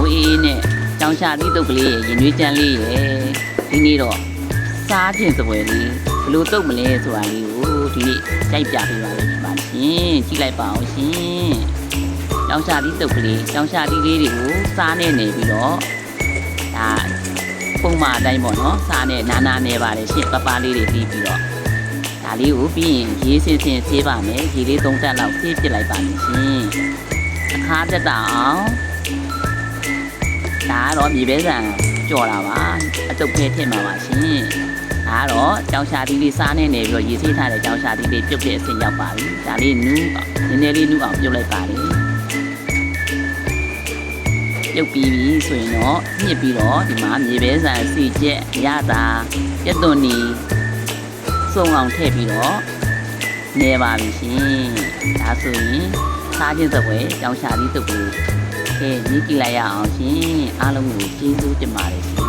မိုးအေးနဲ့ကြောင်ရှာသီးတုပ်ကလေးရဲ့ရင်နွေးကြမ်းလေးရဲ့ဒီနေ့တော့စားခြင်းစပွဲလေးဘလို့တုပ်မလဲဆိုတာလေးကိုဒီနေ့ကြိုက်ပြပေးပါလိမ့်ပါရှင်ကြည့်လိုက်ပါအောင်ရှင်ကြောင်ရှာသီးတုပ်ကလေးကြောင်ရှာသီးလေးတွေကိုစားနေနေပြီးတော့ဒါပုံမှန်အတိုင်းပေါ့နော်စားနဲ့နာနာနေပါတယ်ရှင်ပပလေးတွေပြီးတော့ဒါလေးကိုပြီးရင်ရေးစင်စင်ဆေးပါမယ်ရေလေး3တက်လောက်ဆေးပစ်လိုက်ပါမယ်ရှင်အခါတက်တာအောင်ဒါကတော့မြေပဲဆန်ကြော်တာပါအတုပ်ခဲထည့်မှာပါရှင်ဒါကတော့ကြောင်ရှာသီးလေးစားနေနေပြီးတော့ရေဆေးထားတဲ့ကြောင်ရှာသီးလေးပြုတ်တဲ့အဆင့်ရောက်ပါပြီဒါလေးနူးနည်းနည်းလေးနူးအောင်ပြုတ်လိုက်ပါတယ်ပြုတ်ပြီးပြီဆိုရင်တော့ညှစ်ပြီးတော့ဒီမှာမြေပဲဆန်စီချက်ရတာပြတ်သွန်နီစုံအောင်ထည့်ပြီးတော့နေပါပြီရှင်ဒါဆိုရင်စားခြင်းစပွဲကြောင်ရှာသီးတုပ်ကိုညှစ်ကြည့်လိုက်ရအောင်ရှင်အားလုံးကိုကျေးဇူးတင်ပါတယ်ရှင်